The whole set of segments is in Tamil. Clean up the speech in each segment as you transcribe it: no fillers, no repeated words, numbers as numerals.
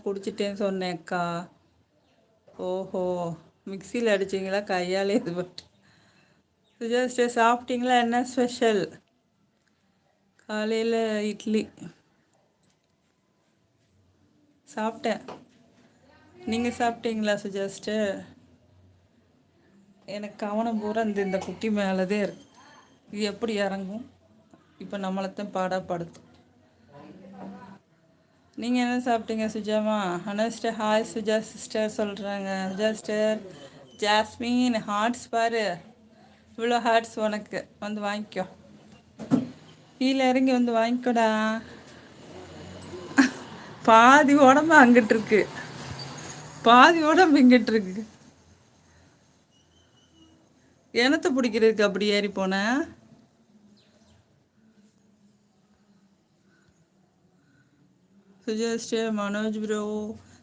குடிச்சிட்டேன்னு சொன்னேன்க்கா. ஓஹோ, மிக்சியில் அடிச்சிங்களா கையால் இது பட்டு? சுஜாஸ்டே சாப்பிட்டீங்களா? என்ன ஸ்பெஷல்? காலையில் இட்லி சாப்பிட்டேன். நீங்கள் சாப்பிட்டீங்களா சுஜாஸ்டர்? எனக்கு கவனம் பூரா இந்த குட்டி மேலதே இருக்கு. இது எப்படி இறங்கும்? இப்போ நம்மளைத்தான் பாடப்படுத்தும். நீங்கள் என்ன சாப்பிட்டீங்க சுஜாமா? அனஸ்டர் ஹாய் சுஜா சிஸ்டர் சொல்கிறாங்க. சுஜாஸ்டர் ஜாஸ்மின் ஹார்ட்ஸ் பாரு, இவ்வளோ ஹார்ட்ஸ் உனக்கு. வந்து வாங்கிக்கோ, கீழே இறங்கி வந்து வாங்கிக்கோடா. பாதி உடம்பு அங்கிட்டு இருக்கு, பாதி உடம்பு இங்கிட்டு இருக்கு. எனத்தை பிடிக்கிறதுக்கு அப்படி ஏறி போனேன். சுஜாஸ்டர் மனோஜ் ப்ரோ,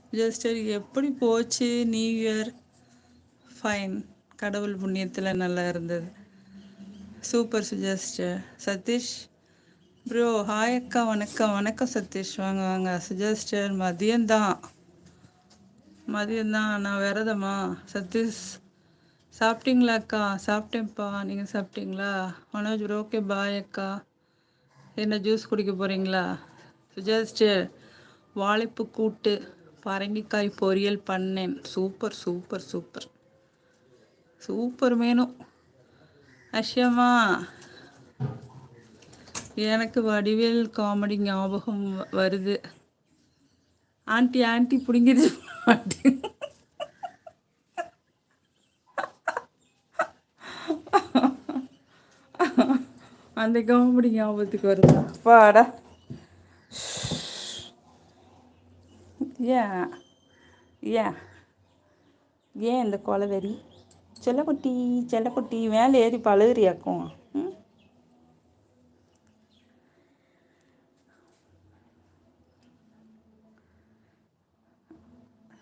சுஜாஸ்டர் எப்படி போச்சு நியூ இயர்? ஃபைன், கடவுள் புண்ணியத்தில் நல்லா இருந்தது. சூப்பர் சுஜாஸ்டர். சதீஷ் ப்ரோ ஹாய் அக்கா. வணக்கம் வணக்கம் சதீஷ், வாங்க வாங்க. சுஜாஸ்டர் மதியம்தான் நான் விரதமா? சதீஷ் சாப்பிட்டீங்களா அக்கா? சாப்பிட்டேன்ப்பா, நீங்கள் சாப்பிட்டீங்களா? மனோஜ் ப்ரோ ஓகே பாய் அக்கா. என்ன ஜூஸ் குடிக்க போகிறீங்களா? சுஜாஸ்டர் வாழைப்பு கூட்டு பரங்கிக்காய் பொரியல் பண்ணேன். Super super super super menu. அஷ்யமா எனக்கு வடிவேல் காமெடி ஞாபகம் வருது. ஆண்டி ஆண்டி பிடிங்கிருச்சு அந்த காமெடி ஞாபகத்துக்கு வருதா? பாடா. ஏன் ஏன் ஏன் இந்த கொலவெறி? செல்லக்குட்டி செல்லக்குட்டி மேலே ஏறி பழுகிறியாக்கும்.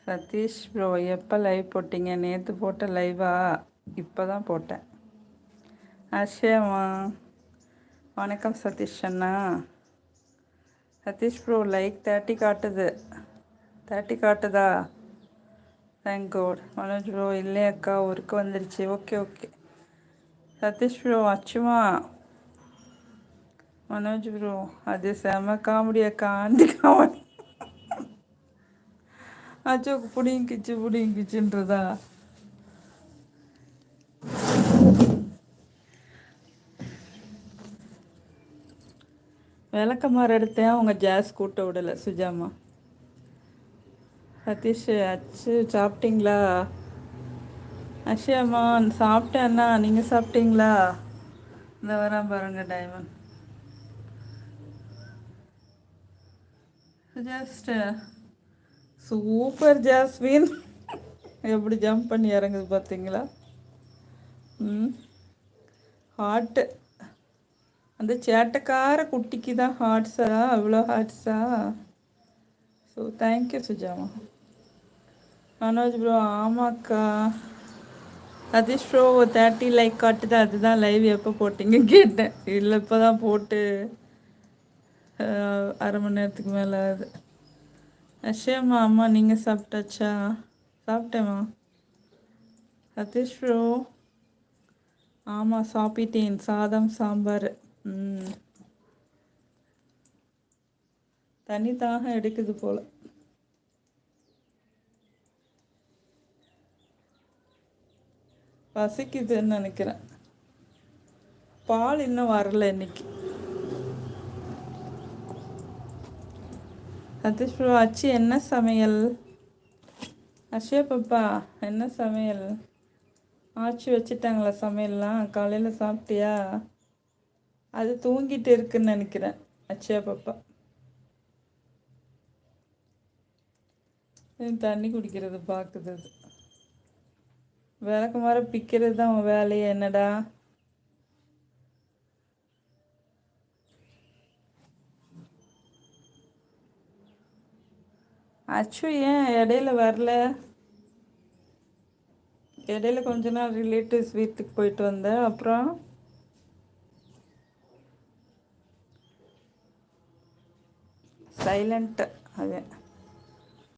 சதீஷ் ப்ரோ எப்போ லைவ் போட்டிங்க? நேற்று போட்ட லைவா? இப்போ தான் போட்டேன். அஷயமா வணக்கம் சதீஷ் அண்ணா. சதீஷ் ப்ரோ லைக் 30 காட்டுது. 30 காட்டுதா? Thank God. மனோஜ் ப்ரோ இல்லையாக்கா, ஒர்க்கு வந்துருச்சு. Okay okay. சதீஷ் ப்ரோ அச்சுமா. மனோஜ் ப்ரோ அது செம காமெடி அக்கா, ஆண்டி காமெடி. அச்சோக்கு புடிங்கிச்சுன்றதா? விளக்கமாறு எடுத்தேன், அவங்க ஜாஸ் கூட்ட விடலை சுஜாமா. சதீஷ் அச்சு சாப்பிட்டீங்களா? அஷயம்மா சாப்பிட்டேன்னா, நீங்கள் சாப்பிட்டீங்களா? இந்த வரேன் பாருங்க டைமண்ட். ஜஸ்ட் சூப்பர் ஜாஸ்மின், எப்படி ஜம்ப் பண்ணி இறங்குது பார்த்தீங்களா? ஹார்ட்டு அந்த சேட்டைக்கார குட்டிக்கு தான் ஹார்ட்ஸா? அவ்வளோ ஹார்ட்ஸா? ஸோ தேங்க்யூ சுஜாமா. மனோஜ் ப்ரோ ஆமாக்கா. சதீஷ் ப்ரோ 30 லைக் காட்டுது. அதுதான் லைவ் எப்போ போட்டிங்க கேட்டேன். இல்லை இப்போ தான் போட்டு அரை மணி நேரத்துக்கு மேலே ஆகுது. அஷயம்மா அம்மா நீங்கள் சாப்பிட்டாச்சா? சாப்பிட்டேம்மா. சதீஷ் ப்ரோ ஆமாம் சாப்பிட்டேன். சாதம் சாம்பார். தண்ணி தாகம் எடுக்குது போல். பசிக்குதுன்னு நினைக்கிறேன். பால் இன்னும் வரல இன்னைக்கு. சதீஷ் ப்ரோ ஆச்சு என்ன சமையல்? அஷயா பாப்பா என்ன சமையல் ஆச்சு? வச்சுட்டாங்களா சமையல்லாம்? காலையில் சாப்பிட்டியா? அது தூங்கிட்டு இருக்குன்னு நினைக்கிறேன் அச்சயா பாப்பா. தண்ணி குடிக்கிறது பார்க்குது. அது விளக்கு மாதிரி பிக்கிறது தான் உன் வேலையை. என்னடா அச்சு ஏன் இடையில வரல? இடையில கொஞ்ச நாள் ரிலேட்டிவ்ஸ் வீட்டுக்கு போயிட்டு வந்தேன். அப்புறம் சைலண்ட்டு. அது